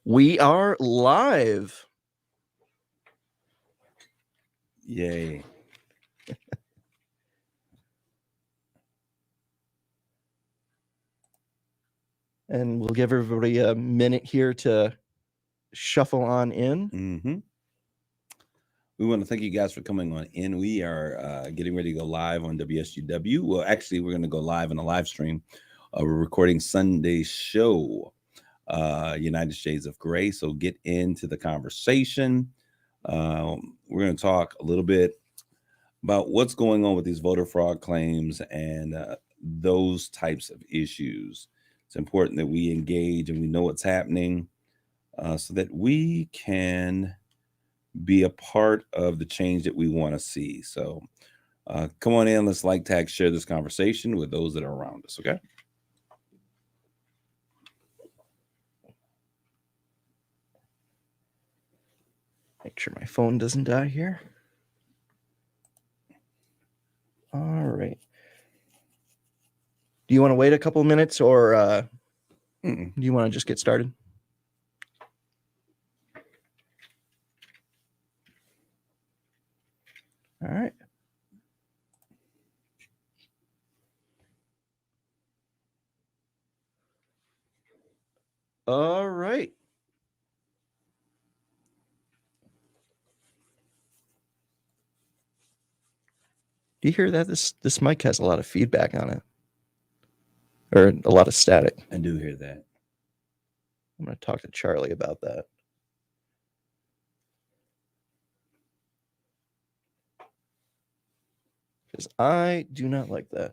We are live. Yay. And we'll give everybody a minute here to shuffle on in. Mm-hmm. We want to thank you guys for coming on in. We are getting ready to go live on WSGW. Well, actually, we're going to go live on a live stream. We're recording Sunday's show, United Shades of Gray. So get into the conversation. We're going to talk a little bit about what's going on with these voter fraud claims and those types of issues. It's important that we engage and we know what's happening so that we can be a part of the change that we want to see. So come on in. Let's like, tag, share this conversation with those that are around us. Okay. Make sure my phone doesn't die here. All right. Do you want to wait a couple of minutes or do you want to just get started? All right. All right. Do you hear that? This mic has a lot of feedback on it. Or a lot of static. I do hear that. I'm going to talk to Charlie about that. Because I do not like that.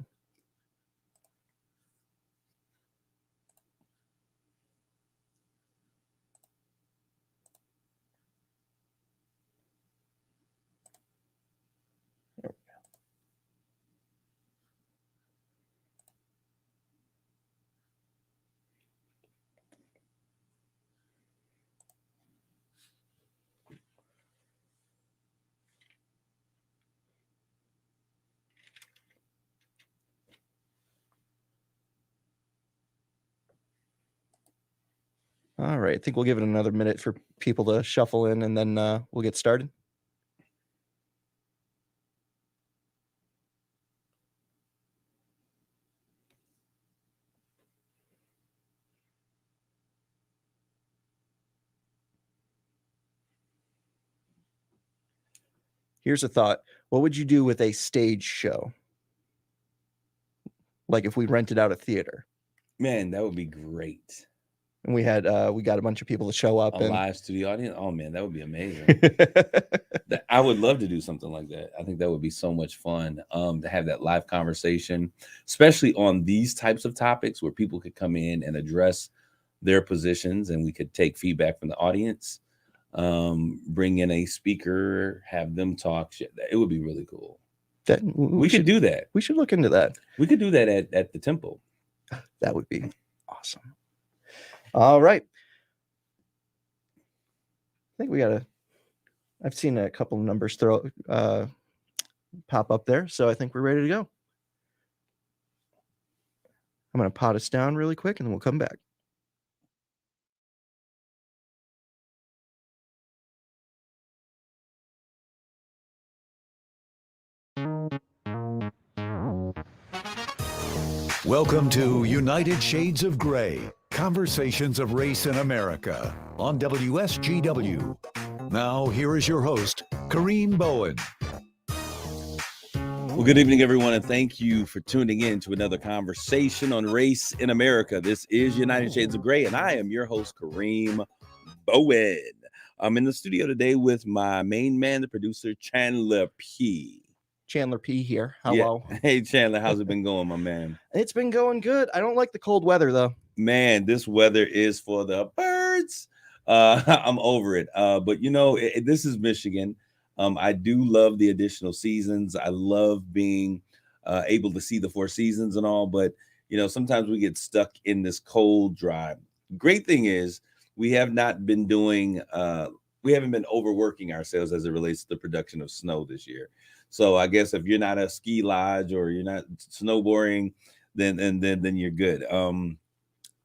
There we go. All right. I think we'll give it another minute for people to shuffle in and then we'll get started. Here's a thought. What would you do with a stage show? Like if we rented out a theater. Man, that would be great. And we had we got a bunch of people to show up A and live studio audience. Oh man, that would be amazing. I would love to do something like that. I think that would be so much fun to have that live conversation, especially on these types of topics where people could come in and address their positions and we could take feedback from the audience, bring in a speaker, have them talk. It would be really cool. That we could do that. We should look into that. We could do that at the temple. That would be awesome. All right. I think we got I've seen a couple of numbers pop up there, so I think we're ready to go. I'm going to pot us down really quick and then we'll come back. Welcome to United Shades of Gray, Conversations of Race in America on WSGW. Now, here is your host, Kareem Bowen. Well, good evening, everyone, and thank you for tuning in to another conversation on race in America. This is United Shades of Gray, and I am your host, Kareem Bowen. I'm in the studio today with my main man, the producer, Chandler P. Chandler P here. Hello. Yeah. Hey, Chandler, how's it been going, my man? It's been going good. I don't like the cold weather, though. Man, this weather is for the birds. I'm over it. But, you know, this is Michigan. I do love the additional seasons. I love being able to see the 4 seasons and all. But, you know, sometimes we get stuck in this cold, dry. Great thing is we have not been doing we haven't been overworking ourselves as it relates to the production of snow this year. So I guess if you're not a ski lodge or you're not snowboarding, then you're good.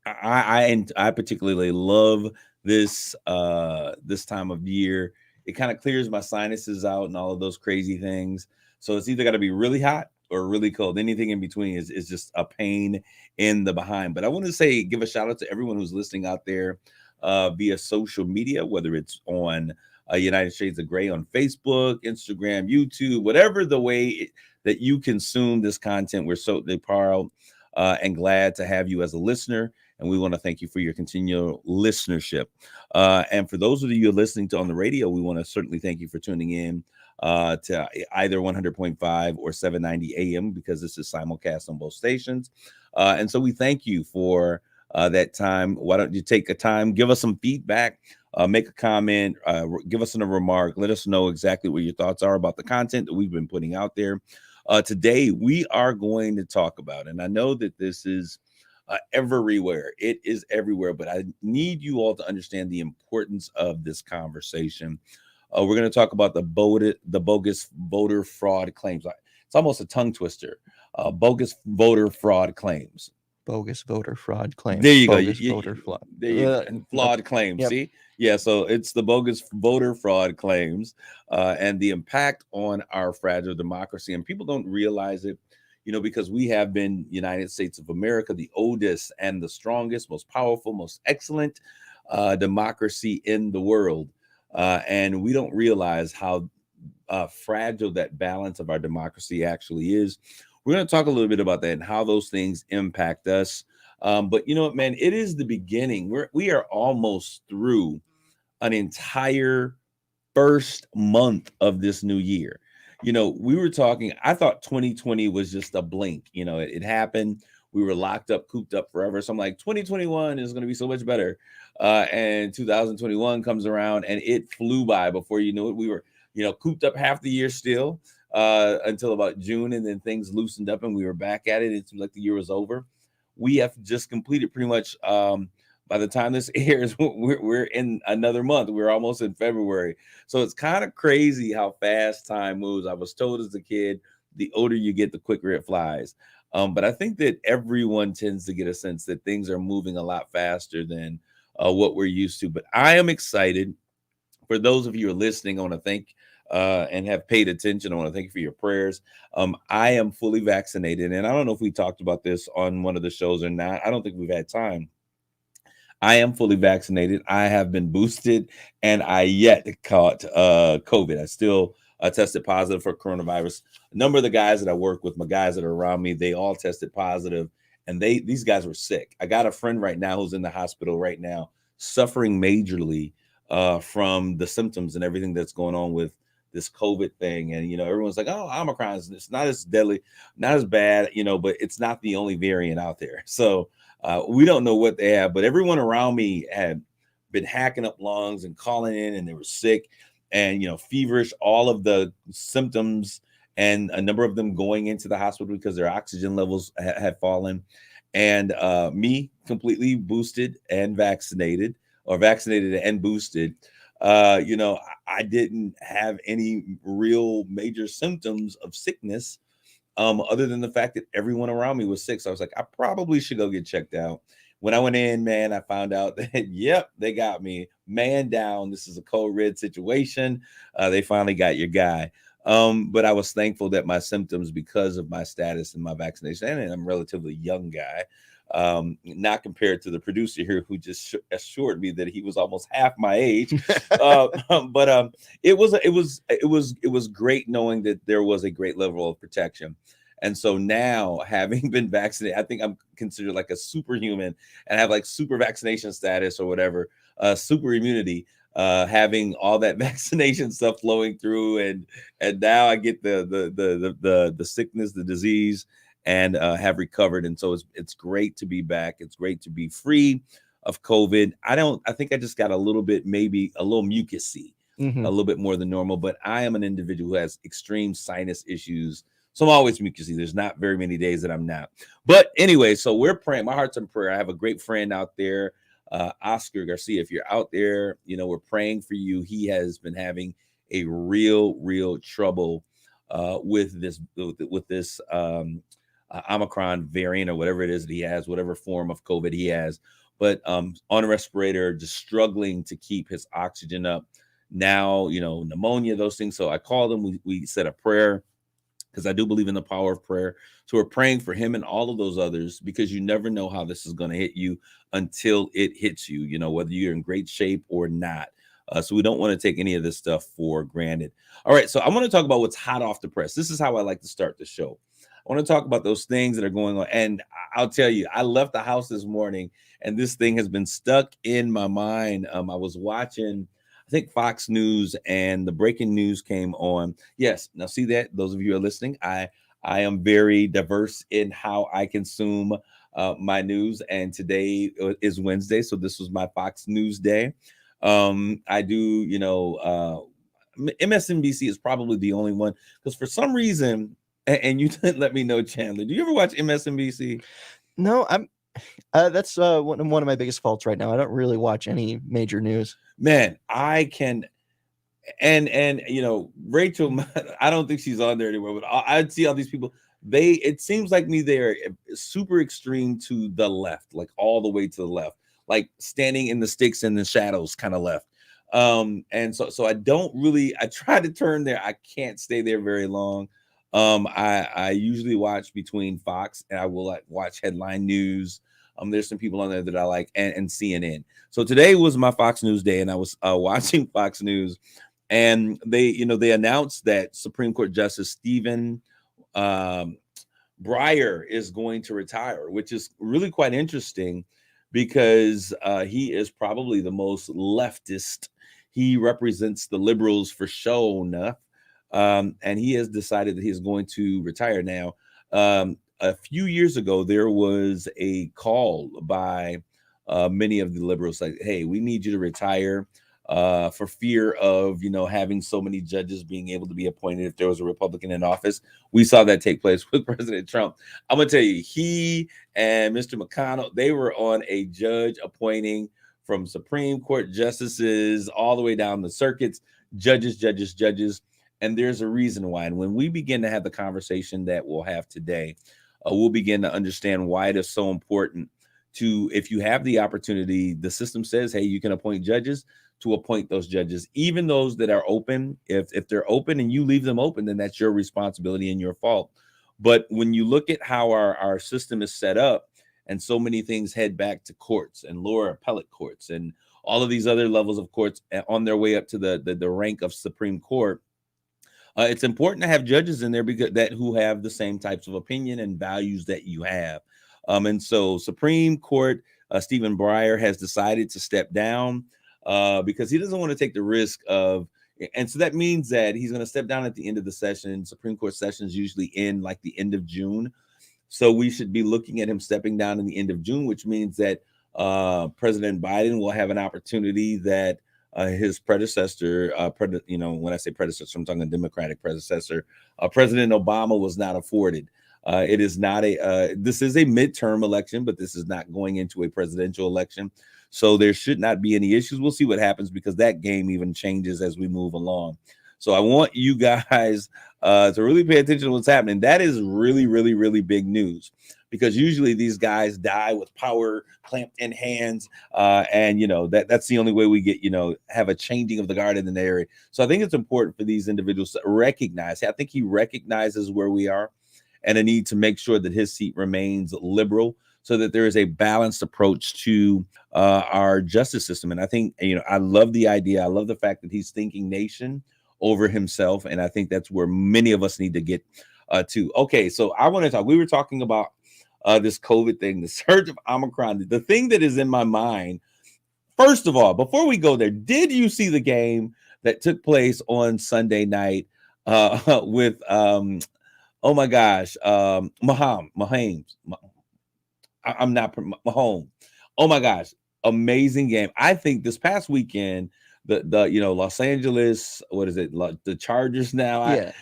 I particularly love this time of year. It kind of clears my sinuses out and all of those crazy things. So it's either got to be really hot or really cold. Anything in between is just a pain in the behind. But I want to give a shout out to everyone who's listening out there via social media, whether it's on United Shades of Gray on Facebook, Instagram, YouTube, whatever the way that you consume this content. We're so proud and glad to have you as a listener. And we want to thank you for your continual listenership. And for those of you listening to on the radio, we want to certainly thank you for tuning in to either 100.5 or 790 AM, because this is simulcast on both stations. And so we thank you for that time. Why don't you take a time, give us some feedback, make a comment, give us a remark, let us know exactly what your thoughts are about the content that we've been putting out there. Today, we are going to talk about, and I know that this is everywhere. It is everywhere, but I need you all to understand the importance of this conversation. We're going to talk about the bogus voter fraud claims. It's almost a tongue twister. Bogus voter fraud claims. Bogus voter fraud claims. There you bogus go. Voter fraud. There you go. Flawed claims. Yep. See? Yeah, so it's the bogus voter fraud claims and the impact on our fragile democracy. And people don't realize it, because we have been United States of America, the oldest and the strongest, most powerful, most excellent democracy in the world. And we don't realize how fragile that balance of our democracy actually is. We're going to talk a little bit about that and how those things impact us. But you know what, man, it is the beginning. We are almost through an entire first month of this new year. We were talking, I thought 2020 was just a blink. It happened. We were locked up, cooped up forever. So I'm like, 2021 is going to be so much better. And 2021 comes around and it flew by before you knew it. We were, cooped up half the year still until about June. And then things loosened up and we were back at it. It seemed like the year was over. We have just completed pretty much, by the time this airs, we're in another month. We're almost in February. So it's kind of crazy how fast time moves. I was told as a kid, the older you get, the quicker it flies. But I think that everyone tends to get a sense that things are moving a lot faster than what we're used to. But I am excited. For those of you who are listening, I want to thank and have paid attention. I want to thank you for your prayers. I am fully vaccinated. And I don't know if we talked about this on one of the shows or not. I don't think we've had time. I am fully vaccinated. I have been boosted and I yet caught COVID. I still tested positive for coronavirus. A number of the guys that I work with, my guys that are around me, they all tested positive and these guys were sick. I got a friend right now who's in the hospital right now, suffering majorly from the symptoms and everything that's going on with this COVID thing. And, everyone's like, oh, Omicron, it's not as deadly, not as bad, but it's not the only variant out there. So we don't know what they have, but everyone around me had been hacking up lungs and calling in and they were sick and, feverish, all of the symptoms, and a number of them going into the hospital because their oxygen levels had fallen. And me completely boosted and vaccinated, or vaccinated and boosted. I didn't have any real major symptoms of sickness. Other than the fact that everyone around me was sick. So I was like, I probably should go get checked out. When I went in, man, I found out that, yep, they got me. Man down. This is a code red situation. They finally got your guy. But I was thankful that my symptoms, because of my status and my vaccination, and I'm a relatively young guy, not compared to the producer here who just assured me that he was almost half my age. But it was great knowing that there was a great level of protection. And so now, having been vaccinated, I think I'm considered like a superhuman and have like super vaccination status or whatever, super immunity, having all that vaccination stuff flowing through, and now I get the sickness, the disease, and have recovered. And so it's great to be back. It's great to be free of COVID. I think I just got a little bit, maybe a little mucusy, a little bit more than normal, but I am an individual who has extreme sinus issues. So I'm always mucusy. There's not very many days that I'm not. But anyway, so we're praying. My heart's in prayer. I have a great friend out there, Oscar Garcia. If you're out there, we're praying for you. He has been having a real trouble with this Omicron variant, or whatever it is that he has, whatever form of COVID he has. but on a respirator, just struggling to keep his oxygen up. Now, pneumonia, those things. So I called him. We said a prayer because I do believe in the power of prayer. So we're praying for him and all of those others, because you never know how this is going to hit you until it hits you, whether you're in great shape or not. So we don't want to take any of this stuff for granted. All right, so I want to talk about what's hot off the press. This is how I like to start the show. I want to talk about those things that are going on. And I'll tell you, I left the house this morning and this thing has been stuck in my mind. I was watching, I think, Fox News, and the breaking news came on. Yes, now see that? Those of you who are listening, I am very diverse in how I consume my news. And today is Wednesday, so this was my Fox News day. I do, MSNBC is probably the only one, because for some reason, and you didn't let me know, Chandler, do you ever watch MSNBC? No, that's one of my biggest faults right now. I don't really watch any major news. Man, I can, and Rachel, I don't think she's on there anymore, but I'd see all these people. It seems like they're super extreme to the left, like all the way to the left, like standing in the sticks and the shadows kind of left. And so I try to turn there. I can't stay there very long. I usually watch between Fox, and I will watch headline news. There's some people on there that I like, and CNN. So today was my Fox News day, and I was watching Fox News, and they announced that Supreme Court Justice Stephen Breyer is going to retire, which is really quite interesting, because he is probably the most leftist. He represents the liberals for sure enough, and he has decided that he's going to retire now. A few years ago, there was a call by many of the liberals like, hey, we need you to retire for fear of, having so many judges being able to be appointed if there was a Republican in office. We saw that take place with President Trump. I'm going to tell you, he and Mr. McConnell, they were on a judge appointing from Supreme Court justices all the way down the circuits, judges. And there's a reason why. And when we begin to have the conversation that we'll have today, we'll begin to understand why it is so important to, if you have the opportunity, the system says, hey, you can appoint judges, to appoint those judges, even those that are open. If they're open and you leave them open, then that's your responsibility and your fault. But when you look at how our system is set up, and so many things head back to courts and lower appellate courts and all of these other levels of courts on their way up to the rank of Supreme Court, it's important to have judges in there who have the same types of opinion and values that you have. And so Supreme Court, Stephen Breyer has decided to step down because he doesn't want to take the risk of, and so that means that he's going to step down at the end of the session. Supreme Court sessions usually end like the end of June. So we should be looking at him stepping down in the end of June, which means that President Biden will have an opportunity that his predecessor, when I say predecessor, I'm talking Democratic predecessor, President Obama was not afforded. It is not this is a midterm election, but this is not going into a presidential election. So there should not be any issues. We'll see what happens, because that game even changes as we move along. So I want you guys to really pay attention to what's happening. That is really, really, really big news, because usually these guys die with power clamped in hands. And, that's the only way we get, have a changing of the guard in the area. So I think it's important for these individuals to recognize. I think he recognizes where we are and a need to make sure that his seat remains liberal, so that there is a balanced approach to our justice system. And I think, I love the idea. I love the fact that he's thinking nation over himself. And I think that's where many of us need to get to. Okay, so I want to talk. We were talking about this COVID thing, the surge of Omicron. The thing that is in my mind, first of all, before we go there, did you see the game that took place on Sunday night with, oh my gosh, Mahomes? I'm not Mahomes. Oh my gosh, amazing game. I think this past weekend, the Los Angeles, what is it? The Chargers now. I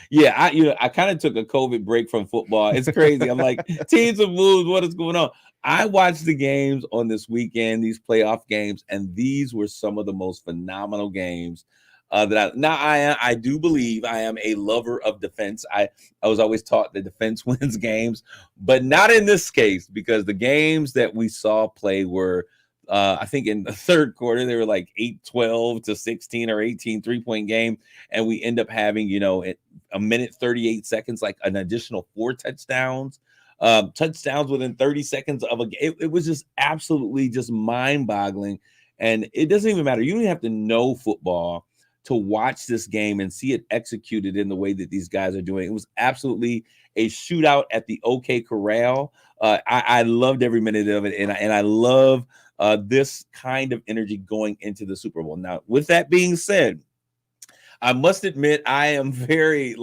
kind of took a COVID break from football. It's crazy. I'm like, teams have moved. What is going on? I watched the games on this weekend, these playoff games, and these were some of the most phenomenal games I do believe I am a lover of defense. I was always taught that defense wins games, but not in this case, because the games that we saw play were I think in the third quarter, they were like 8-12 to 16 or 18 3-point game. And we end up having, a minute, 38 seconds, like an additional 4 touchdowns, touchdowns within 30 seconds of a game. It was just absolutely just mind boggling. And it doesn't even matter. You don't even have to know football to watch this game and see it executed in the way that these guys are doing. It was absolutely a shootout at the OK Corral. I loved every minute of it. And I love this kind of energy going into the Super Bowl. Now, with that being said, I must admit, I am very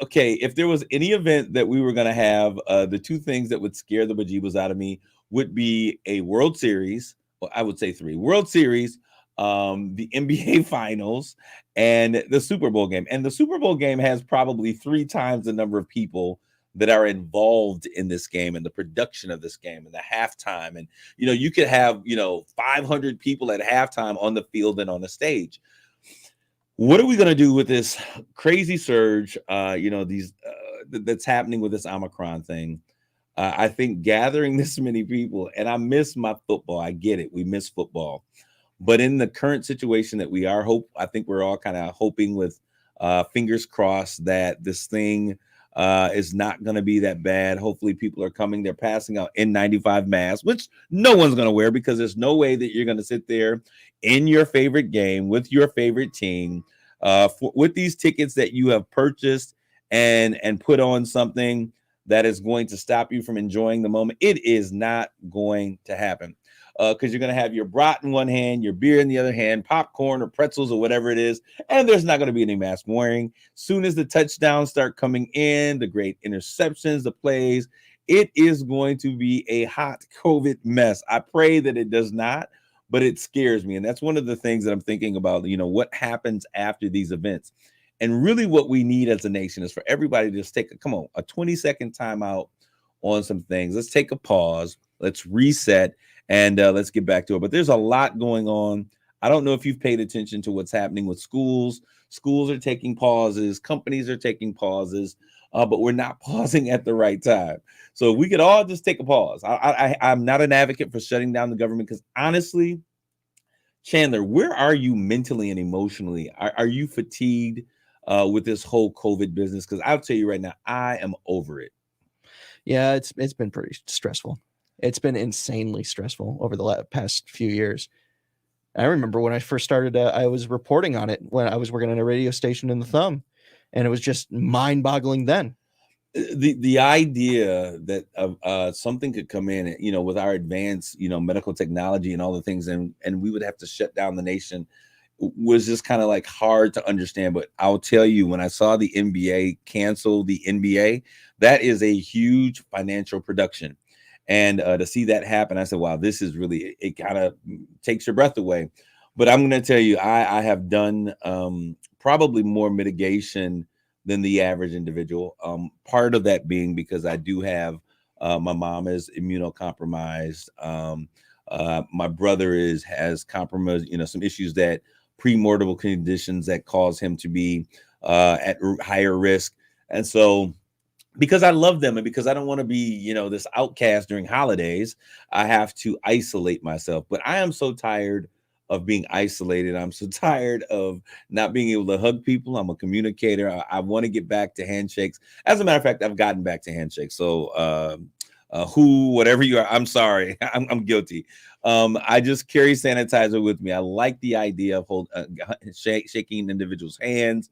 okay, if there was any event that we were going to have, the two things that would scare the bejeebus out of me would be a World Series. Well, I would say 3 World Series, the NBA Finals, and the Super Bowl game. And the Super Bowl game has probably 3 times the number of people that are involved in this game and the production of this game and the halftime. And, you could have, 500 people at halftime on the field and on the stage. What are we going to do with this crazy surge, that's happening with this Omicron thing? I think gathering this many people, and I miss my football. I get it. We miss football. But in the current situation that we are, I think we're all kind of hoping with fingers crossed that this thing is not going to be that bad. Hopefully people are coming. They're passing out N95 masks, which no one's going to wear because there's no way that you're going to sit there in your favorite game with your favorite team with these tickets that you have purchased and put on something that is going to stop you from enjoying the moment. It is not going to happen. Because you're going to have your brat in one hand, your beer in the other hand, popcorn or pretzels or whatever it is, and there's not going to be any mask wearing. Soon as the touchdowns start coming in, the great interceptions, the plays, it is going to be a hot COVID mess. I pray that it does not, but it scares me. And that's one of the things that I'm thinking about, what happens after these events. And really what we need as a nation is for everybody to just take a 20-second timeout on some things. Let's take a pause. Let's reset. And let's get back to it. But there's a lot going on. I don't know if you've paid attention to what's happening with schools. Schools are taking pauses. Companies are taking pauses. But we're not pausing at the right time. So we could all just take a pause. I'm not an advocate for shutting down the government because honestly, Chandler, where are you mentally and emotionally? Are you fatigued with this whole COVID business? Because I'll tell you right now, I am over it. Yeah, it's been pretty stressful. It's been insanely stressful over the past few years. I remember when I first started, I was reporting on it when I was working at a radio station in the Thumb, and it was just mind-boggling then. The idea that something could come in, with our advanced, medical technology and all the things, and we would have to shut down the nation was just kind of like hard to understand. But I'll tell you, when I saw the NBA cancel the NBA, that is a huge financial production. And to see that happen, I said, wow, this is really, it kind of takes your breath away. But I'm going to tell you, I have done probably more mitigation than the average individual. Part of that being because I do have, my mom is immunocompromised. My brother has compromised, some issues that premortal conditions that cause him to be at higher risk. And so, because I love them and because I don't want to be, this outcast during holidays, I have to isolate myself. But I am so tired of being isolated. I'm so tired of not being able to hug people. I'm a communicator. I want to get back to handshakes. As a matter of fact, I've gotten back to handshakes. So whatever you are, I'm sorry. I'm guilty. I just carry sanitizer with me. I like the idea of shaking individuals' hands,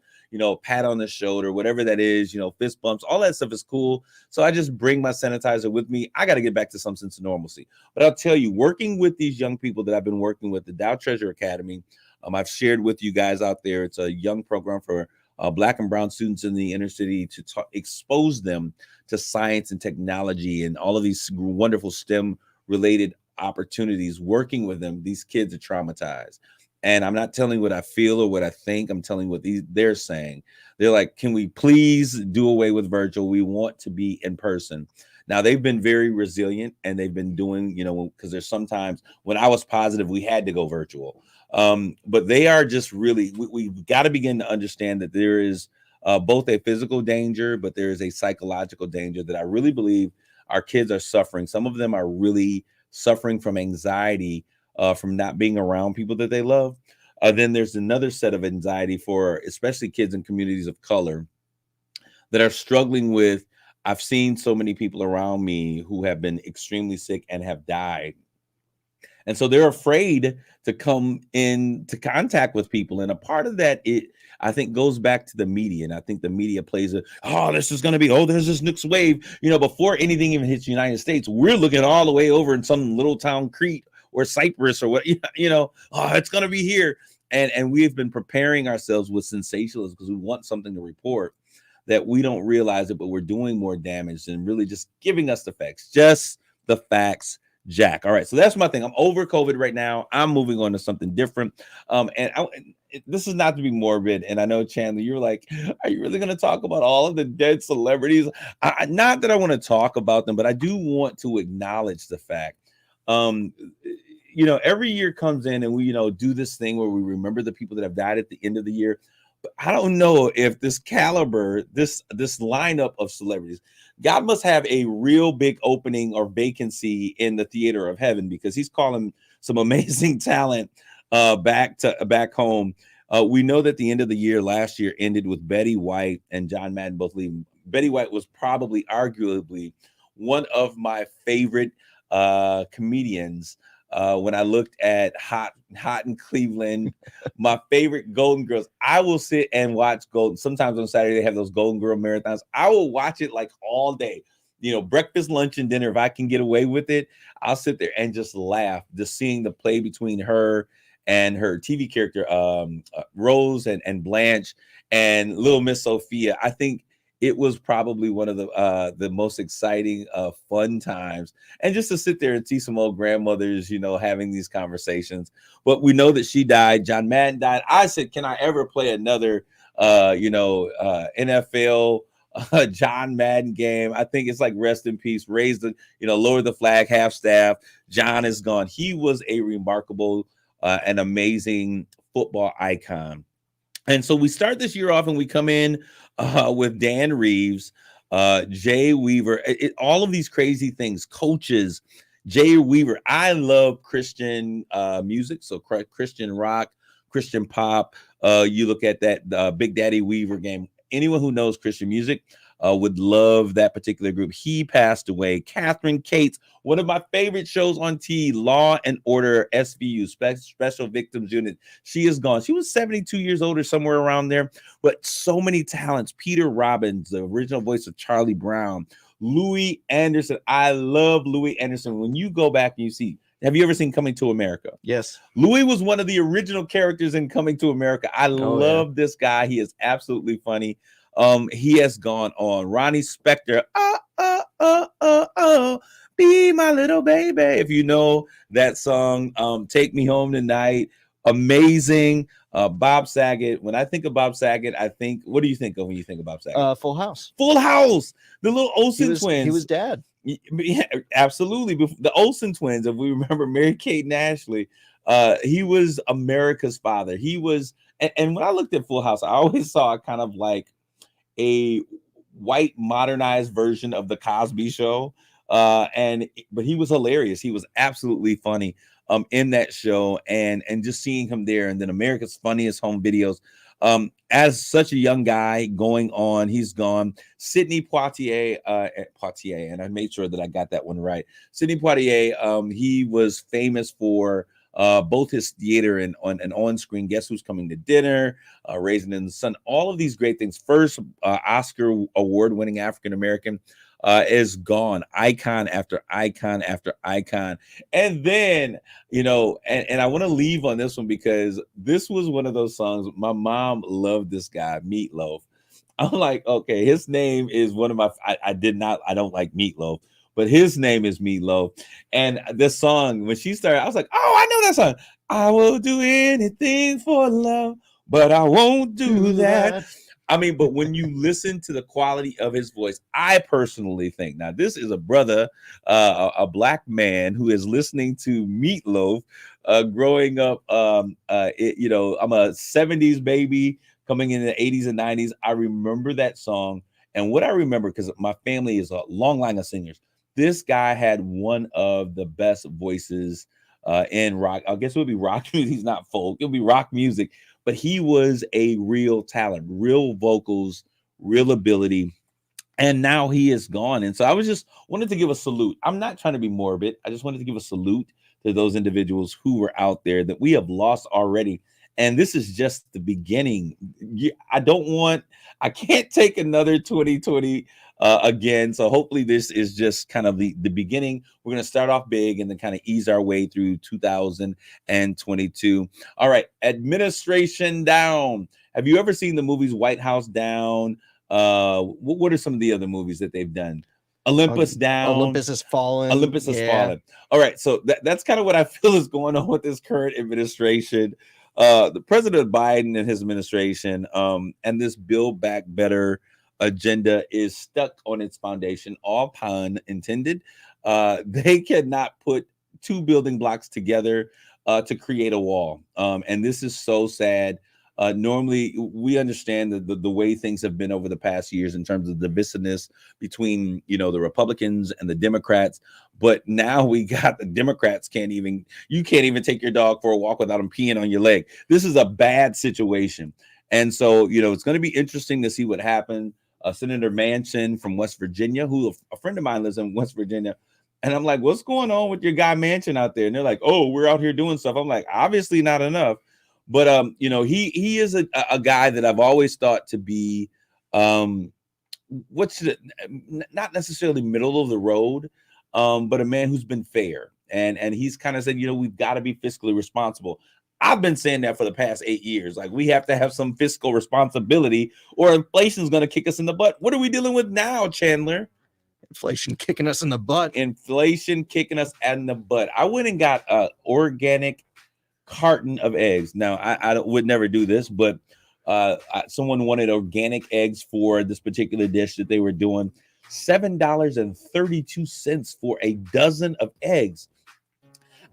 pat on the shoulder, whatever that is, fist bumps, all that stuff is cool. So I just bring my sanitizer with me. I got to get back to some sense of normalcy. But I'll tell you, working with these young people that I've been working with, the Dow Treasure Academy, I've shared with you guys out there. It's a young program for Black and brown students in the inner city to expose them to science and technology and all of these wonderful STEM related opportunities. Working with them, these kids are traumatized. And I'm not telling what I feel or what I think. I'm telling what they're saying. They're like, can we please do away with virtual? We want to be in person. Now, they've been very resilient and they've been doing, because there's sometimes when I was positive, we had to go virtual. But they are just really, we've got to begin to understand that there is both a physical danger, but there is a psychological danger that I really believe our kids are suffering. Some of them are really suffering from anxiety from not being around people that they love. Then there's another set of anxiety for especially kids in communities of color that are struggling with. I've seen so many people around me who have been extremely sick and have died. And so they're afraid to come into contact with people. And a part of that, I think, goes back to the media. And I think the media plays this is going to be, there's this next wave. Before anything even hits the United States, we're looking all the way over in some little town, Crete or Cyprus or what, it's going to be here. And we have been preparing ourselves with sensationalism because we want something to report that we don't realize it, but we're doing more damage than really just giving us the facts, just the facts. Jack. All right. So that's my thing. I'm over COVID right now. I'm moving on to something different. This is not to be morbid. And I know, Chandler, you're like, are you really going to talk about all of the dead celebrities? Not that I want to talk about them, but I do want to acknowledge the fact, every year comes in and we, do this thing where we remember the people that have died at the end of the year. But I don't know if this caliber, this lineup of celebrities, God must have a real big opening or vacancy in the theater of heaven, because he's calling some amazing talent back home. We know that the end of the year last year ended with Betty White and John Madden both leaving. Betty White was probably arguably one of my favorite comedians. When I looked at Hot in Cleveland, my favorite Golden Girls, I will sit and watch Golden. Sometimes on Saturday, they have those Golden Girl marathons. I will watch it like all day, breakfast, lunch, and dinner. If I can get away with it, I'll sit there and just laugh, just seeing the play between her and her TV character, Rose and Blanche and Little Miss Sophia. I think it was probably one of the most exciting, fun times. And just to sit there and see some old grandmothers, having these conversations. But we know that she died. John Madden died. I said, can I ever play another, NFL John Madden game? I think it's like rest in peace. Raise the, lower the flag, half staff. John is gone. He was a remarkable and amazing football icon. And so we start this year off and we come in with Dan Reeves, Jay Weaver, all of these crazy things, coaches, Jay Weaver. I love Christian music, so Christian rock, Christian pop. You look at that Big Daddy Weaver game. Anyone who knows Christian music would love that particular group. He passed away. Catherine Cates, one of my favorite shows on TV, Law and Order SVU, Special Victims Unit. She is gone. She was 72 years old or somewhere around there, but so many talents. Peter Robbins, the original voice of Charlie Brown. Louie Anderson. I love Louie Anderson. When you go back and you see, have you ever seen Coming to America? Yes. Louie was one of the original characters in Coming to America. I love this guy. He is absolutely funny. He has gone on. Ronnie Spector, be my little baby. If you know that song, Take Me Home Tonight, amazing. Bob Saget. When I think of Bob Saget, what do you think of when you think of Bob Saget? Full House. Full House. The little Olsen twins. He was dad. Yeah, absolutely. The Olsen twins, if we remember, Mary-Kate and Ashley, he was America's father. He was, and when I looked at Full House, I always saw kind of like a white modernized version of the Cosby Show. But he was hilarious. He was absolutely funny in that show, and just seeing him there, and then America's Funniest Home Videos. As such a young guy going on, he's gone. Sidney Poitier, and I made sure that I got that one right. Sidney Poitier, he was famous for both his theater and on-screen Guess Who's Coming to Dinner, Raisin in the Sun, all of these great things. First Oscar award-winning African-American is gone. Icon after icon after icon. And then, and I want to leave on this one because this was one of those songs. My mom loved this guy, Meatloaf. I'm like, okay, his name is one of my, I don't like Meatloaf, but his name is Meatloaf. And this song, when she started, I was like, oh, I know that song. I will do anything for love, but I won't do that. I mean, but when you listen to the quality of his voice, I personally think, now this is a brother, a black man who is listening to Meatloaf growing up. I'm a 70s baby coming in the 80s and 90s. I remember that song. And what I remember, because my family is a long line of singers, This guy had one of the best voices in rock. I guess it would be rock music. He's not folk. It'll be rock music, but he was a real talent, real vocals, real ability. And now he is gone. And so I was just wanted to give a salute. I'm not trying to be morbid. I just wanted to give a salute to those individuals who were out there that we have lost already. And this is just the beginning. I can't take another 2020 again. So hopefully this is just kind of the beginning. We're going to start off big and then kind of ease our way through 2022. All right. Administration down. Have you ever seen the movies White House Down? What are some of the other movies that they've done? Olympus Down. Olympus Has Fallen. Olympus Has Fallen. All right. So that's kind of what I feel is going on with this current administration. The President Biden and his administration and this Build Back Better agenda is stuck on its foundation, all pun intended. They cannot put two building blocks together to create a wall. And this is so sad. Normally, we understand the way things have been over the past years in terms of the divisiveness between, the Republicans and the Democrats. But now we got the Democrats you can't even take your dog for a walk without them peeing on your leg. This is a bad situation. And so, it's going to be interesting to see what happens. Senator Manchin from West Virginia, who a friend of mine lives in West Virginia. And I'm like, what's going on with your guy Manchin out there? And they're like, oh, we're out here doing stuff. I'm like, obviously not enough. But he is a guy that I've always thought to be not necessarily middle of the road, but a man who's been fair. And he's kind of said, we've got to be fiscally responsible. I've been saying that for the past 8 years. Like, we have to have some fiscal responsibility or inflation is going to kick us in the butt. What are we dealing with now, Chandler? Inflation kicking us in the butt. Inflation kicking us in the butt. I went and got an organic carton of eggs. Now, I would never do this, but someone wanted organic eggs for this particular dish that they were doing. $7.32 for a dozen of eggs.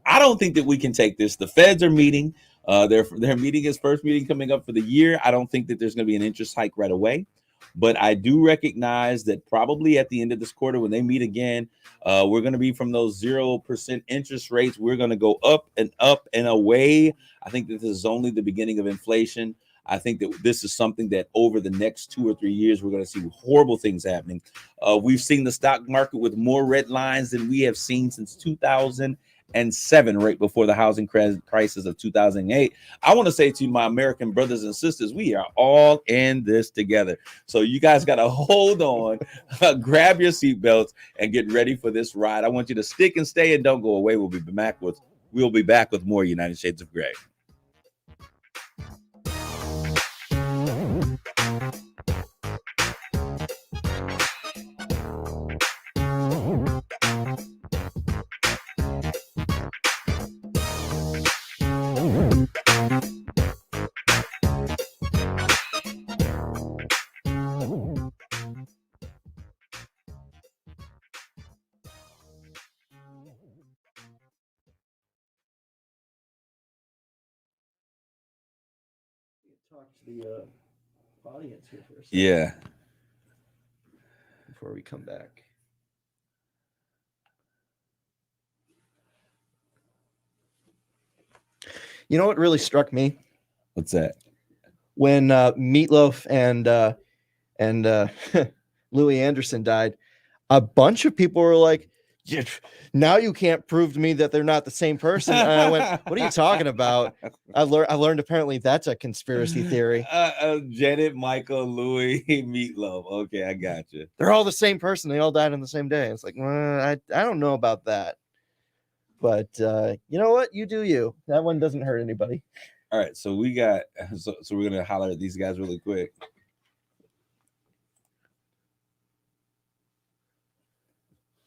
I don't think that we can take this. The feds are meeting. Their meeting is first meeting coming up for the year. I don't think that there's going to be an interest hike right away. But I do recognize that probably at the end of this quarter, when they meet again, we're going to be from those 0% interest rates. We're going to go up and away. I think that this is only the beginning of inflation. I think that this is something that over the next 2 or 3 years, we're going to see horrible things happening. We've seen the stock market with more red lines than we have seen since 2007, right before the housing crisis of 2008. I want to say to my American brothers and sisters, we are all in this together. So you guys got to hold on, grab your seatbelts, and get ready for this ride. I want you to stick and stay and don't go away. We'll be back with more United Shades of Gray. Talk to the audience here for a second. Yeah. Before we come back. You know what really struck me? What's that? When Meatloaf and Louie Anderson died, a bunch of people were like, yeah, now you can't prove to me that they're not the same person. And I went, what are you talking about? I learned apparently that's a conspiracy theory. Janet, Michael, Louie, Meatloaf. Okay, I got you. They're all the same person. They all died on the same day. It's like, I don't know about that. But you know what? You do you. That one doesn't hurt anybody. All right, so we got so we're gonna holler at these guys really quick.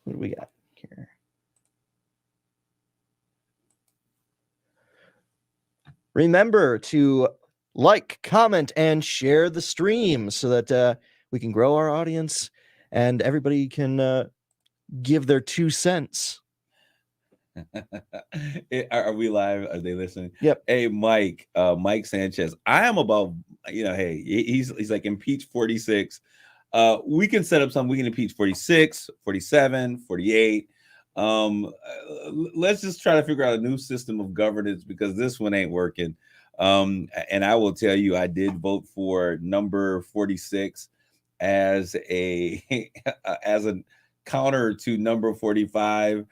What do we got here? Remember to like, comment, and share the stream so that we can grow our audience and everybody can give their 2 cents. Are we live? Are they listening? Yep. Hey, Mike Sanchez. I am about, hey, he's like impeach 46. We can set up something. We can impeach 46, 47, 48. Let's just try to figure out a new system of governance because this one ain't working. And I will tell you, I did vote for number 46 as a as a counter to number 45.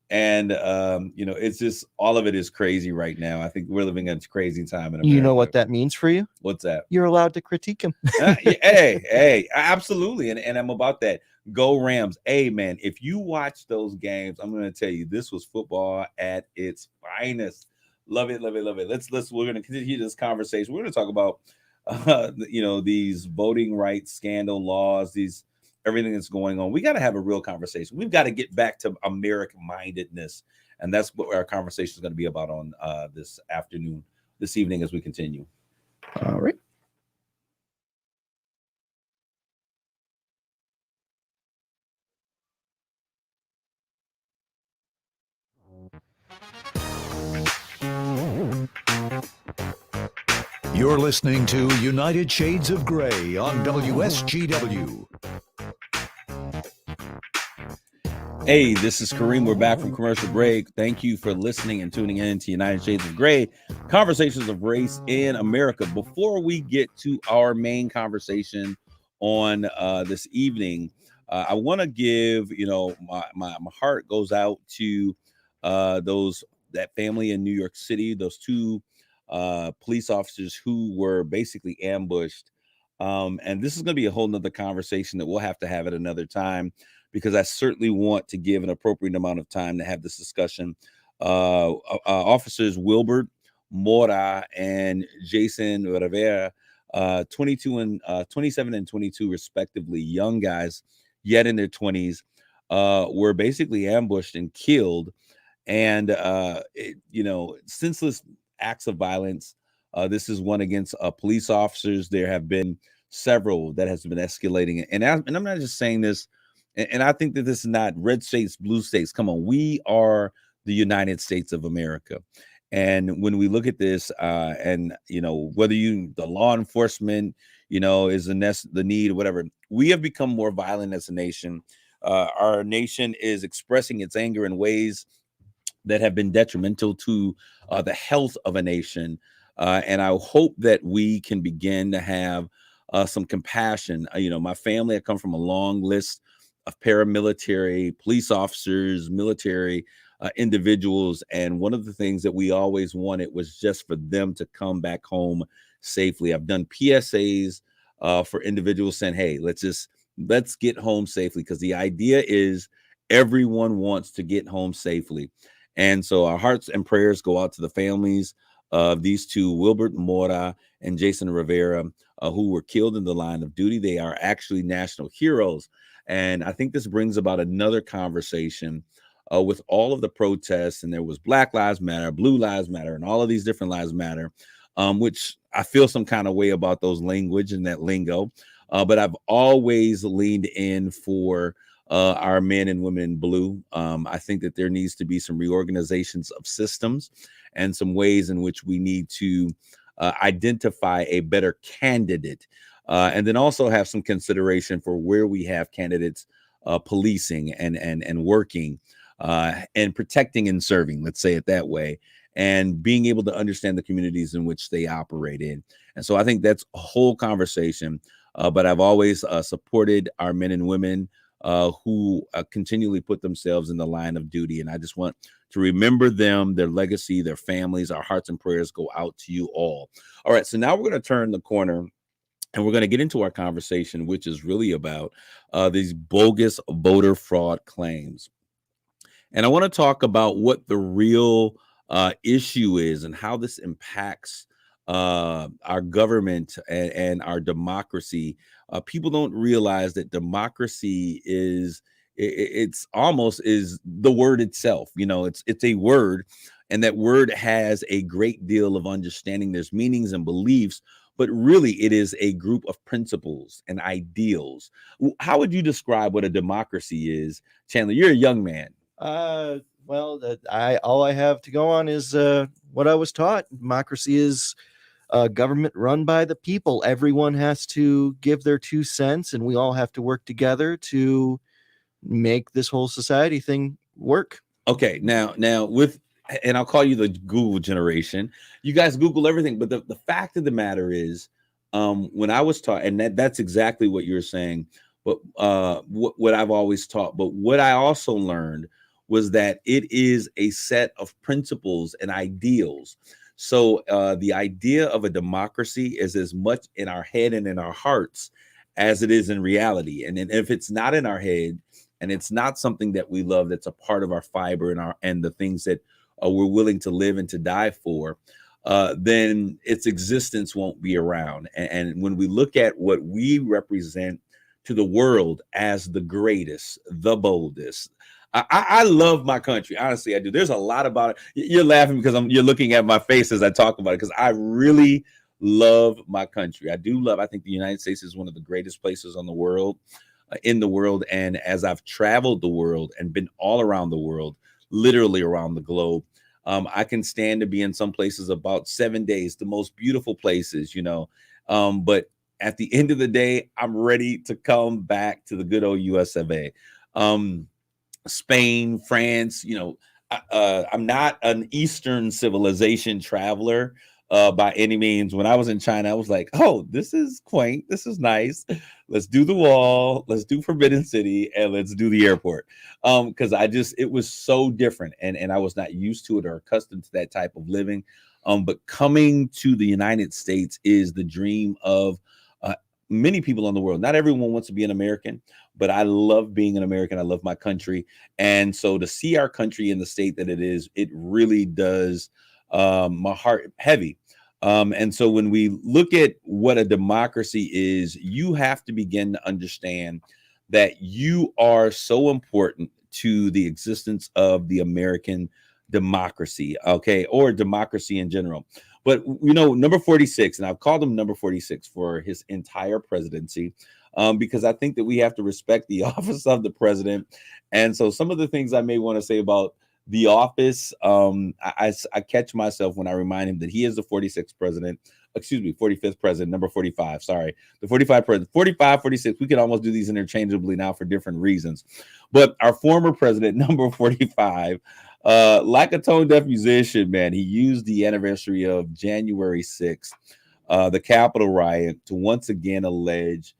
And it's just all of it is crazy right now. I think we're living in a crazy time in America. You know what that means for you? What's that? You're allowed to critique him. Hey, absolutely. And I'm about that. Go Rams. Hey, man, if you watch those games, I'm going to tell you, this was football at its finest. Love it, love it, love it. We're going to continue this conversation. We're going to talk about, these voting rights scandal laws, everything that's going on. We got to have a real conversation. We've got to get back to American mindedness. And that's what our conversation is going to be about on this evening as we continue. All right. You're listening to United Shades of Gray on WSGW. Hey, this is Kareem. We're back from commercial break. Thank you for listening and tuning in to United Shades of Gray, conversations of race in America. Before we get to our main conversation on this evening, I want to give, my heart goes out to that family in New York City, those two police officers who were basically ambushed. And this is going to be a whole nother conversation that we'll have to have at another time, because I certainly want to give an appropriate amount of time to have this discussion. Officers Wilbert Mora and Jason Rivera, 27 and 22 respectively, young guys, yet in their 20s, were basically ambushed and killed. And, senseless acts of violence. This is one against police officers. There have been several that has been escalating. And I'm not just saying this, and I think that this is not red states, blue states. Come on, we are the United States of America. And when we look at this, whether the law enforcement, is the need or whatever, we have become more violent as a nation. Our nation is expressing its anger in ways that have been detrimental to the health of a nation. And I hope that we can begin to have some compassion. My family, I come from a long list of paramilitary, police officers, military individuals. And one of the things that we always wanted was just for them to come back home safely. I've done PSAs for individuals saying, hey, let's get home safely, because the idea is everyone wants to get home safely. And so our hearts and prayers go out to the families of these two, Wilbert Mora and Jason Rivera, who were killed in the line of duty. They are actually national heroes. And I think this brings about another conversation with all of the protests. And there was Black Lives Matter, Blue Lives Matter, and all of these different lives matter, which I feel some kind of way about those language and that lingo. But I've always leaned in for our men and women in blue. I think that there needs to be some reorganizations of systems and some ways in which we need to identify a better candidate, and then also have some consideration for where we have candidates policing and working and protecting and serving, let's say it that way, and being able to understand the communities in which they operate in. And so I think that's a whole conversation, but I've always supported our men and women who continually put themselves in the line of duty. And I just want to remember them, their legacy, their families. Our hearts and prayers go out to you all. All right, so now we're going to turn the corner and we're going to get into our conversation, which is really about these bogus voter fraud claims. And I want to talk about what the real issue is and how this impacts our government and our democracy. People don't realize that democracy it's almost is the word itself. It's a word, and that word has a great deal of understanding. There's meanings and beliefs, but really it is a group of principles and ideals. How would you describe what a democracy is, Chandler? You're a young man. Well, all I have to go on is what I was taught. Democracy is a government run by the people. Everyone has to give their 2 cents, and we all have to work together to make this whole society thing work. Okay, now and I'll call you the Google generation. You guys Google everything, but the fact of the matter is, when I was taught, and that's exactly what you're saying, but what I've always taught, but what I also learned was that it is a set of principles and ideals. So the idea of a democracy is as much in our head and in our hearts as it is in reality. And if it's not in our head, and it's not something that we love, that's a part of our fiber and the things that we're willing to live and to die for, then its existence won't be around. And when we look at what we represent to the world as the greatest, the boldest, I love my country. Honestly, I do. There's a lot about it. You're laughing because you're looking at my face as I talk about it, because I really love my country. I think the United States is one of the greatest places in the world. And as I've traveled the world and been all around the world, literally around the globe, I can stand to be in some places about 7 days, the most beautiful places, but at the end of the day, I'm ready to come back to the good old US of A. Spain, France, I'm not an Eastern civilization traveler by any means. When I was in China, I was like, oh, this is quaint. This is nice. Let's do the wall. Let's do Forbidden City, and let's do the airport. Because it was so different, and I was not used to it or accustomed to that type of living. But coming to the United States is the dream of many people in the world. Not everyone wants to be an American, but I love being an American. I love my country. And so to see our country in the state that it is, it really does my heart heavy. And so when we look at what a democracy is, you have to begin to understand that you are so important to the existence of the American democracy, okay, or democracy in general. But number 46, and I've called him number 46 for his entire presidency, because I think that we have to respect the office of the president. And so some of the things I may want to say about the office, I catch myself when I remind him that he is the 46th president, 45th president, number 45, sorry, the 45 president, 45, 46, we can almost do these interchangeably now for different reasons. But our former president, number 45, like a tone-deaf musician, man, he used the anniversary of January 6th, the Capitol riot, to once again allege,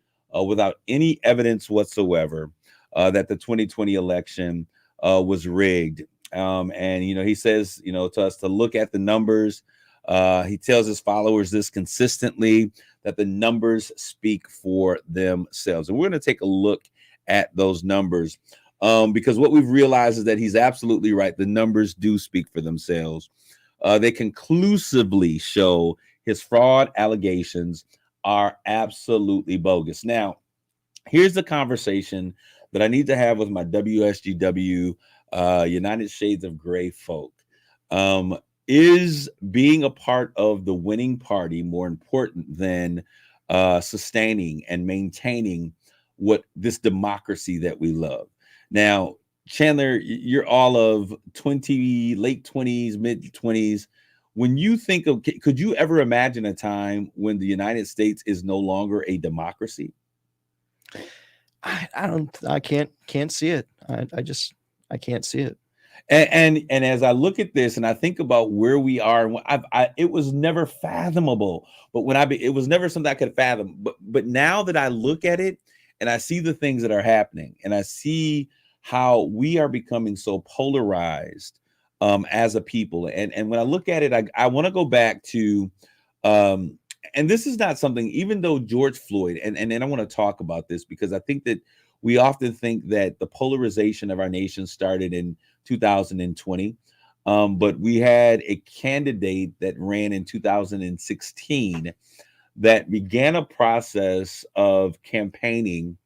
without any evidence whatsoever, that the 2020 election was rigged. And he says, to us to look at the numbers. He tells his followers this consistently, that the numbers speak for themselves. And we're going to take a look at those numbers, because what we've realized is that he's absolutely right. The numbers do speak for themselves. They conclusively show his fraud allegations are absolutely bogus. Now, here's the conversation that I need to have with my WSGW United Shades of Gray folk. Is being a part of the winning party more important than sustaining and maintaining what this democracy that we love? Now, Chandler, you're all of late 20s, mid 20s. When you think of, could you ever imagine a time when the United States is no longer a democracy? I can't see it. I can't see it. And as I look at this and I think about where we are, and it was never fathomable, but it was never something I could fathom. But now that I look at it and I see the things that are happening, and I see how we are becoming so polarized as a people, and when I look at it, I want to go back to, and this is not something, even though George Floyd, and I want to talk about this because I think that we often think that the polarization of our nation started in 2020, but we had a candidate that ran in 2016 that began a process of campaigning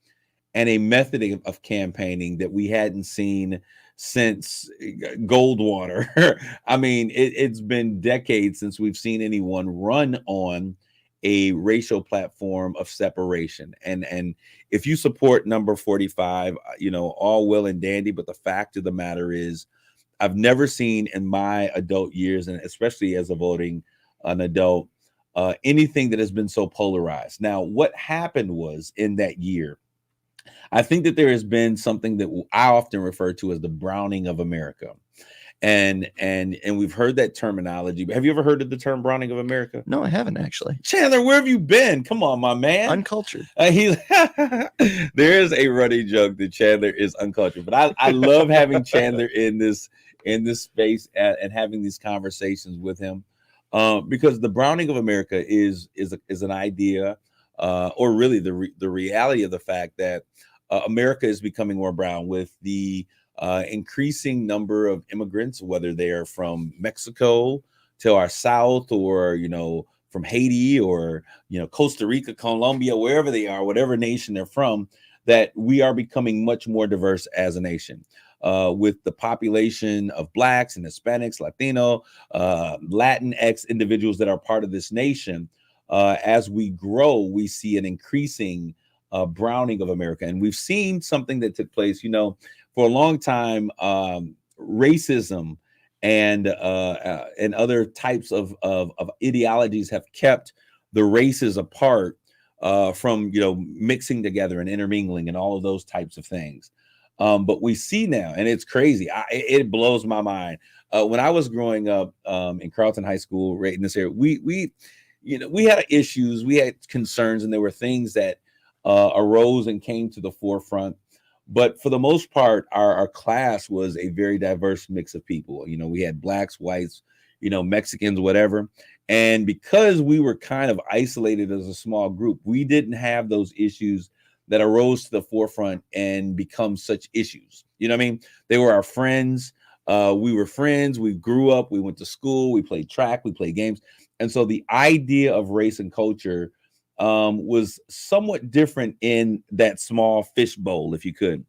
and a method of campaigning that we hadn't seen since Goldwater. I mean, it's been decades since we've seen anyone run on a racial platform of separation. And if you support number 45, all well and dandy, but the fact of the matter is, I've never seen in my adult years, and especially as a voting an adult, anything that has been so polarized. Now, what happened was in that year, I think that there has been something that I often refer to as the browning of America. And we've heard that terminology. Have you ever heard of the term browning of America? No, I haven't actually. Chandler, where have you been? Come on, my man. Uncultured. There is a running joke that Chandler is uncultured, but I love having Chandler in this space and having these conversations with him, because the browning of America is an idea, or really the reality of the fact that America is becoming more brown with the increasing number of immigrants, whether they are from Mexico to our south, or from Haiti, or Costa Rica, Colombia, wherever they are, whatever nation they're from, that we are becoming much more diverse as a nation. With the population of Blacks and Hispanics, Latino, Latinx individuals that are part of this nation, as we grow, we see an increasing browning of America. And we've seen something that took place, for a long time. Racism and other types of ideologies have kept the races apart from mixing together and intermingling and all of those types of things. But we see now, and it's crazy. It blows my mind. When I was growing up in Carlton High School, right in this area, we had issues, we had concerns, and there were things that arose and came to the forefront. But for the most part, our class was a very diverse mix of people. We had Blacks, whites, Mexicans, whatever. And because we were kind of isolated as a small group, we didn't have those issues that arose to the forefront and become such issues. You know what I mean? They were our friends. We were friends. We grew up. We went to school. We played track. We played games. And so the idea of race and culture was somewhat different in that small fishbowl, if you could.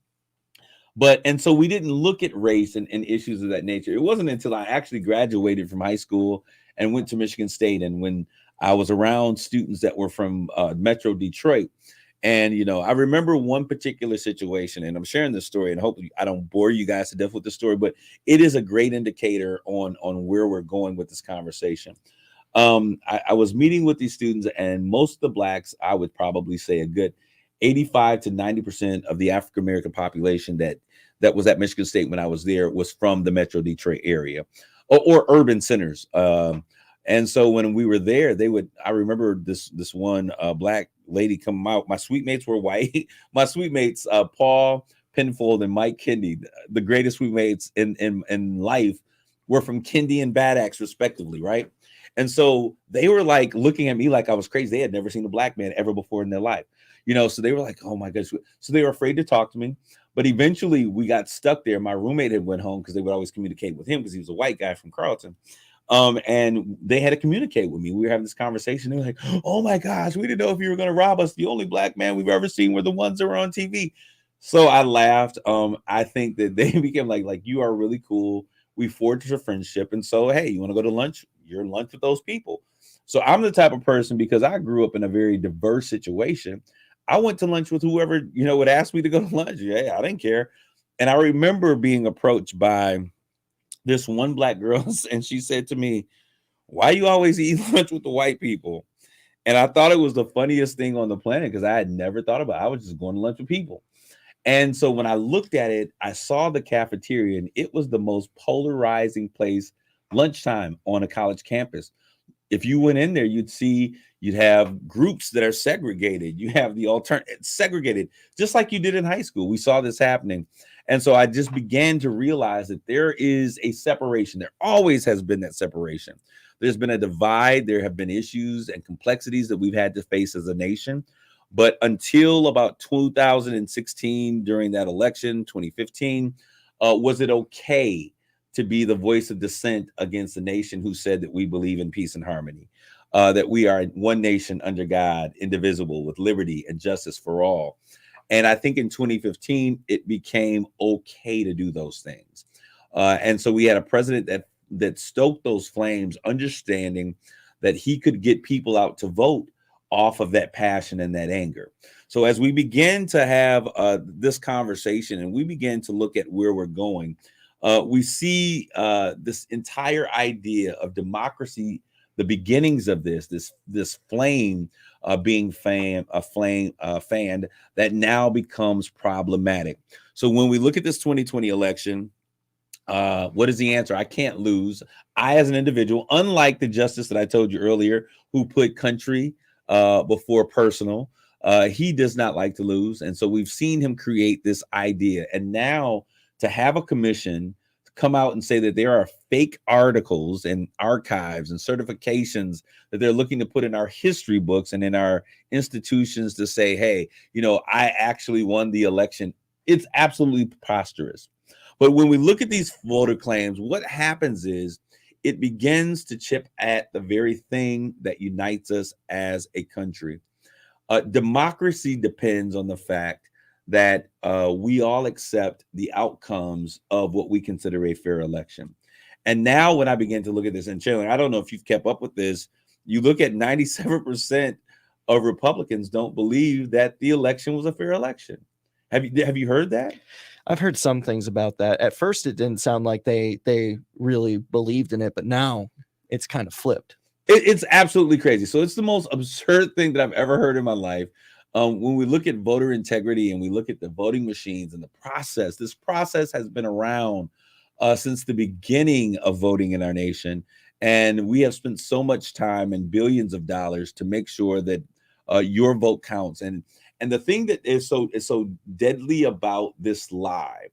And so we didn't look at race and issues of that nature. It wasn't until I actually graduated from high school and went to Michigan State, and when I was around students that were from Metro Detroit. And, I remember one particular situation, and I'm sharing this story, and hopefully I don't bore you guys to death with the story, but it is a great indicator on where we're going with this conversation. I was meeting with these students, and most of the Blacks, I would probably say a good 85 to 90% of the African-American population that was at Michigan State when I was there was from the Metro Detroit area or urban centers. And so when we were there, I remember this one Black lady come out. My suite mates were white. My suite mates, Paul Penfold and Mike Kendi, the greatest suite mates in life, were from Kendi and Bad Axe respectively, right? And so they were like looking at me like I was crazy. They had never seen a Black man ever before in their life, so they were like, oh my gosh. So they were afraid to talk to me. But eventually we got stuck there. My roommate had went home because they would always communicate with him because he was a white guy from Carlton. And they had to communicate with me. We were having this conversation. They were like, oh my gosh, we didn't know if you were going to rob us. The only Black man we've ever seen were the ones that were on TV. So I laughed. I think that they became like, you are really cool. We forged a friendship. And so, hey, you want to go to lunch? You're lunch with those people. So I'm the type of person, because I grew up in a very diverse situation, I went to lunch with whoever, would ask me to go to lunch. Yeah, I didn't care. And I remember being approached by this one Black girl, and she said to me, why you always eat lunch with the white people? And I thought it was the funniest thing on the planet, because I had never thought about it. I was just going to lunch with people. And so when I looked at it, I saw the cafeteria, and it was the most polarizing place lunchtime on a college campus. If you went in there, you'd have groups that are segregated. You have the alternative segregated, just like you did in high school. We saw this happening. And so I just began to realize that there is a separation. There always has been that separation. There's been a divide. There have been issues and complexities that we've had to face as a nation. But until about 2016, during that election, 2015, was it okay to be the voice of dissent against a nation who said that we believe in peace and harmony, that we are one nation under God, indivisible, with liberty and justice for all? And I think in 2015, it became okay to do those things. And so we had a president that stoked those flames, understanding that he could get people out to vote off of that passion and that anger. So as we begin to have this conversation and we begin to look at where we're going, we see this entire idea of democracy the beginnings of this flame being fanned that now becomes problematic. So when we look at this 2020 election, what is the answer? I can't lose. I, as an individual, unlike the justice that I told you earlier, who put country before personal, he does not like to lose. And so we've seen him create this idea. And now to have a commission come out and say that there are fake articles and archives and certifications that they're looking to put in our history books and in our institutions to say, hey, I actually won the election. It's absolutely preposterous. But when we look at these voter claims, what happens is it begins to chip at the very thing that unites us as a country. Democracy depends on the fact that we all accept the outcomes of what we consider a fair election. And now when I begin to look at this, and Chandler, I don't know if you've kept up with this, you look at 97% of Republicans don't believe that the election was a fair election. Have you heard that? I've heard some things about that. At first, it didn't sound like they really believed in it, but now it's kind of flipped. It's absolutely crazy. So it's the most absurd thing that I've ever heard in my life. When we look at voter integrity and we look at the voting machines and the process, this process has been around since the beginning of voting in our nation. And we have spent so much time and billions of dollars to make sure that your vote counts. And the thing that is so deadly about this lie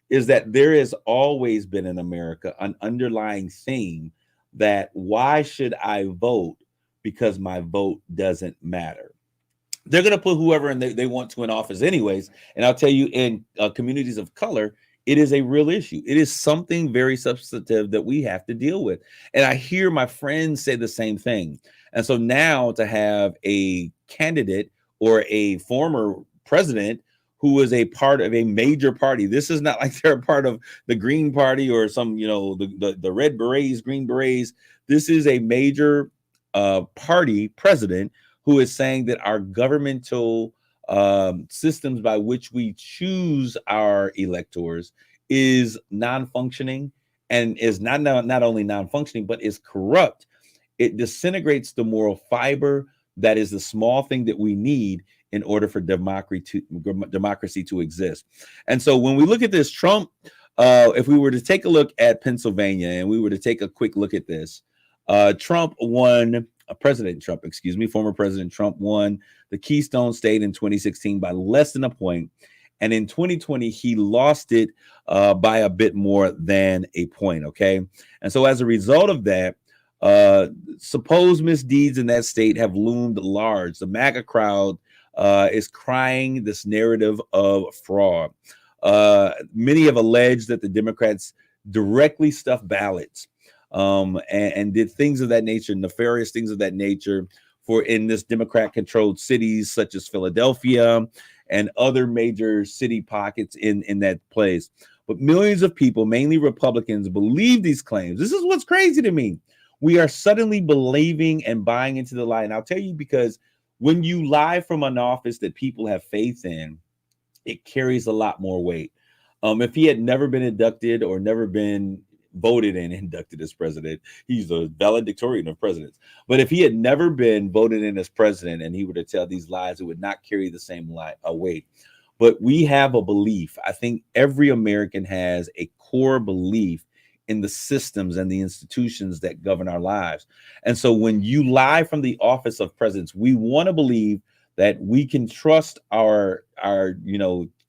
is that there has always been in America an underlying theme that why should I vote? Because my vote doesn't matter. They're going to put whoever they want to in office anyways. And I'll tell you, in communities of color, it is a real issue. It is something very substantive that we have to deal with. And I hear my friends say the same thing. And so now to have a candidate or a former president who is a part of a major party, this is not like they're a part of the Green Party or some, the Red Berets, Green Berets. This is a major party president who is saying that our governmental systems by which we choose our electors is non-functioning and is not only non-functioning, but is corrupt. It disintegrates the moral fiber that is the small thing that we need in order for democracy to exist. And so when we look at this, Trump, if we were to take a look at Pennsylvania and we were to take a quick look at this, former President Trump won the Keystone State in 2016 by less than a point. And in 2020, he lost it by a bit more than a point. Okay. And so as a result of that, supposed misdeeds in that state have loomed large. The MAGA crowd is crying this narrative of fraud. Many have alleged that the Democrats directly stuffed ballots and did things of that nature, nefarious things of that nature in this Democrat-controlled cities such as Philadelphia and other major city pockets in that place. But millions of people, mainly Republicans, believe these claims. This is what's crazy to me. We are suddenly believing and buying into the lie. And I'll tell you, because when you lie from an office that people have faith in, it carries a lot more weight. If he had never been inducted or never been voted and inducted as president, he's a valedictorian of presidents. But if he had never been voted in as president and he were to tell these lies, it would not carry the same weight. But we have a belief. I think every American has a core belief in the systems and the institutions that govern our lives. And so when you lie from the office of presidents, we want to believe that we can trust our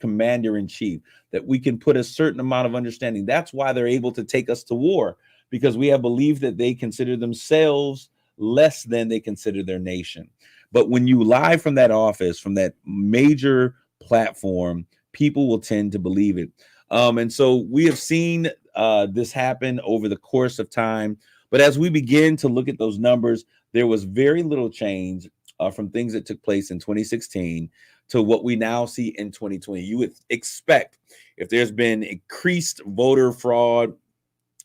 commander in chief, that we can put a certain amount of understanding. That's why they're able to take us to war, because we have believed that they consider themselves less than they consider their nation. But when you lie from that office, from that major platform, people will tend to believe it. And so we have seen this happen over the course of time. But as we begin to look at those numbers, there was very little change from things that took place in 2016 to what we now see in 2020. You would expect, if there's been increased voter fraud,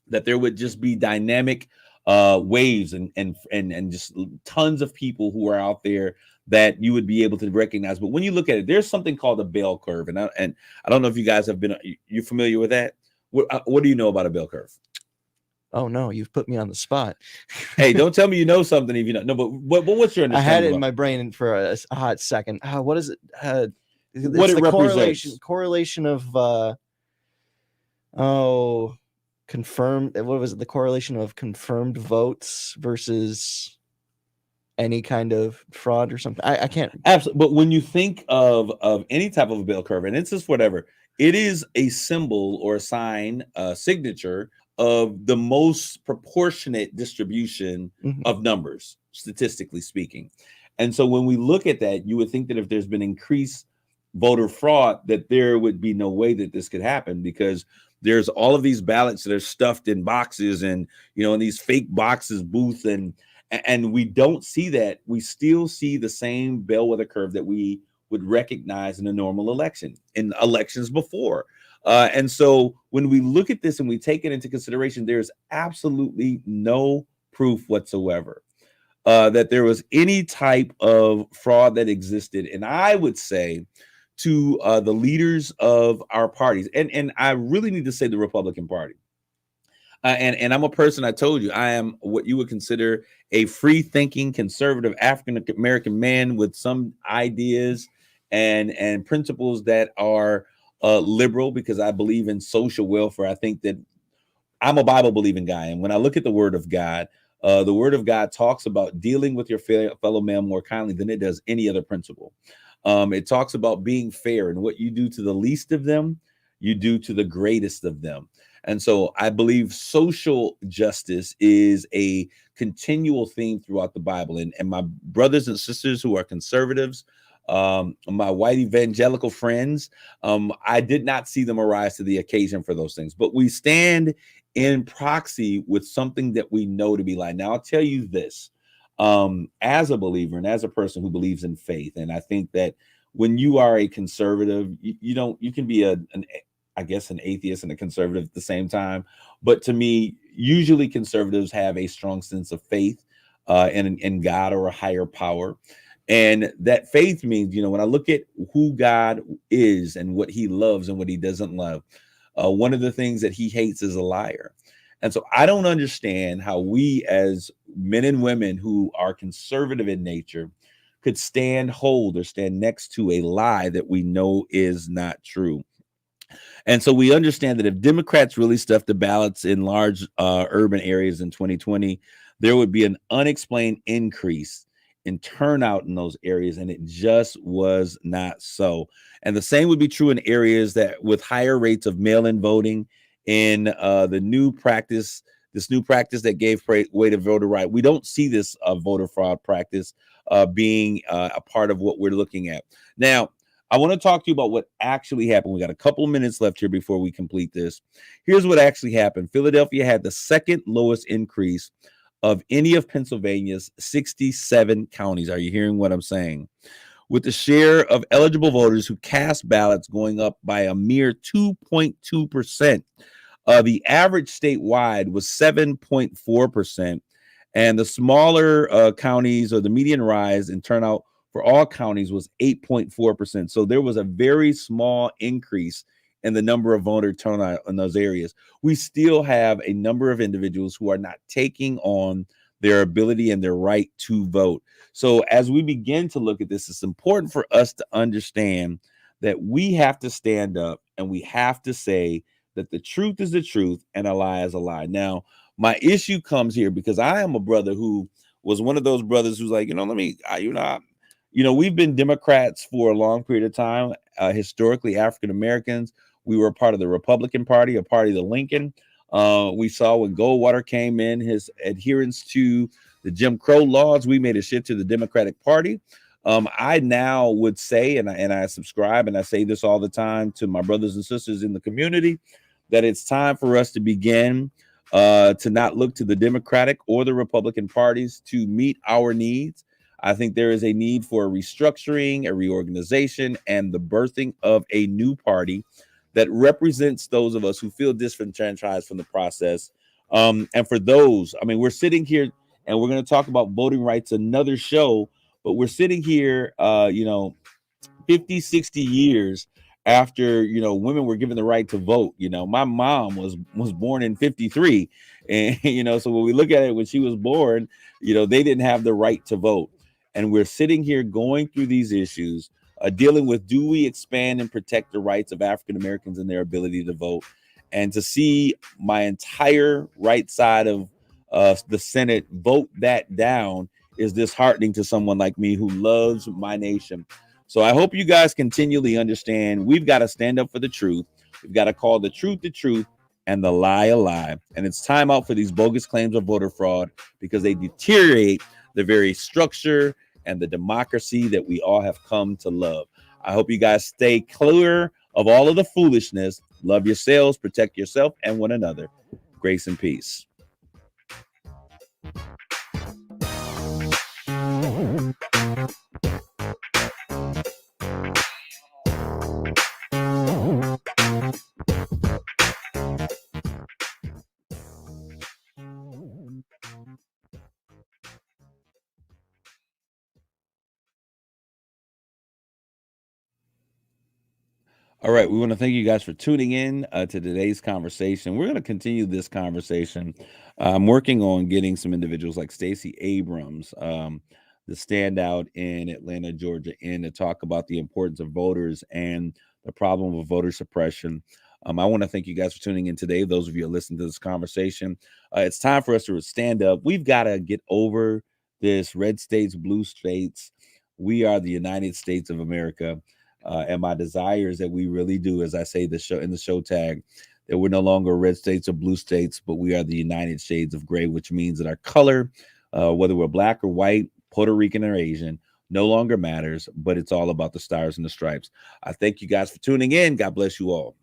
that there would just be dynamic waves and just tons of people who are out there that you would be able to recognize. But when you look at it, there's something called a bell curve. And I don't know if you guys have been, you familiar with that? What do you know about a bell curve? Oh no, you've put me on the spot. Hey, don't tell me you know something if you don't. No, but what's your I understanding? had it in about my brain for a hot second. What is it? what It's it the represents? correlation of confirmed. What was it? The correlation of confirmed votes versus any kind of fraud or something. I can't. Absolutely. But when you think of any type of a bell curve, and it's just whatever, it is a symbol or a sign, a signature of the most proportionate distribution of numbers, statistically speaking. And so when we look at that, you would think that if there's been increased voter fraud, that there would be no way that this could happen, because there's all of these ballots that are stuffed in boxes and, in these fake boxes, booth, and we don't see that. We still see the same bellwether curve that we would recognize in a normal election, in elections before. And so when we look at this and we take it into consideration, there's absolutely no proof whatsoever that there was any type of fraud that existed. And I would say to the leaders of our parties, and I really need to say the Republican Party. And I'm a person, I told you, I am what you would consider a free-thinking, conservative African-American man with some ideas and principles that are liberal, because I believe in social welfare. I think that I'm a Bible-believing guy. And when I look at the Word of God talks about dealing with your fellow man more kindly than it does any other principle. It talks about being fair, and what you do to the least of them, you do to the greatest of them. And so I believe social justice is a continual theme throughout the Bible. And my brothers and sisters who are conservatives, my white evangelical friends, I did not see them arise to the occasion for those things. But we stand in proxy with something that we know to be lying. Now, I'll tell you this, as a believer and as a person who believes in faith, and I think that when you are a conservative, you can be an atheist and a conservative at the same time. But to me, usually conservatives have a strong sense of faith in God or a higher power. And that faith means, when I look at who God is and what he loves and what he doesn't love, one of the things that he hates is a liar. And so I don't understand how we as men and women who are conservative in nature could stand next to a lie that we know is not true. And so we understand that if Democrats really stuffed the ballots in large urban areas in 2020, there would be an unexplained increase in turnout in those areas, and it just was not so. And the same would be true in areas that with higher rates of mail-in voting in this new practice that gave way to voter right. We don't see this voter fraud practice being a part of what we're looking at. Now, I want to talk to you about what actually happened. We got a couple of minutes left here before we complete this. Here's what actually happened. Philadelphia had the second lowest increase of any of Pennsylvania's 67 counties. Are you hearing what I'm saying? With the share of eligible voters who cast ballots going up by a mere 2.2%. The average statewide was 7.4%. And the smaller counties, or the median rise in turnout for all counties, was 8.4%. So there was a very small increase in the number of voter turnout in those areas. We still have a number of individuals who are not taking on their ability and their right to vote. So as we begin to look at this, it's important for us to understand that we have to stand up and we have to say that the truth is the truth and a lie is a lie. Now, my issue comes here because I am a brother who was one of those brothers who's like, we've been Democrats for a long period of time. Historically, African Americans, we were a part of the Republican Party, a party of the Lincoln. We saw when Goldwater came in, his adherence to the Jim Crow laws, we made a shift to the Democratic Party. I now would say, and I subscribe, and I say this all the time to my brothers and sisters in the community, that it's time for us to begin to not look to the Democratic or the Republican parties to meet our needs. I think there is a need for a restructuring, a reorganization, and the birthing of a new party that represents those of us who feel disenfranchised from the process. And for those, we're sitting here and we're going to talk about voting rights, another show, but we're sitting here, 50, 60 years after, you know, women were given the right to vote. You know, my mom was born in 53. And, you know, so when we look at it, when she was born, you know, they didn't have the right to vote. And we're sitting here going through these issues, dealing with, do we expand and protect the rights of African Americans and their ability to vote? And to see my entire right side of the Senate vote that down is disheartening to someone like me who loves my nation. So I hope you guys continually understand we've got to stand up for the truth. We've got to call the truth and the lie a lie. And it's time out for these bogus claims of voter fraud, because they deteriorate the very structure and the democracy that we all have come to love. I hope you guys stay clear of all of the foolishness. Love yourselves, protect yourself and one another. Grace and peace. All right, we want to thank you guys for tuning in to today's conversation. We're going to continue this conversation. I'm working on getting some individuals like Stacey Abrams, the standout in Atlanta, Georgia, in to talk about the importance of voters and the problem of voter suppression. I want to thank you guys for tuning in today. Those of you who listen to this conversation, it's time for us to stand up. We've got to get over this red states, blue states. We are the United States of America. And my desire is that we really do, as I say in the show tag, that we're no longer red states or blue states, but we are the United Shades of Gray, which means that our color, whether we're black or white, Puerto Rican or Asian, no longer matters, but it's all about the stars and the stripes. I thank you guys for tuning in. God bless you all.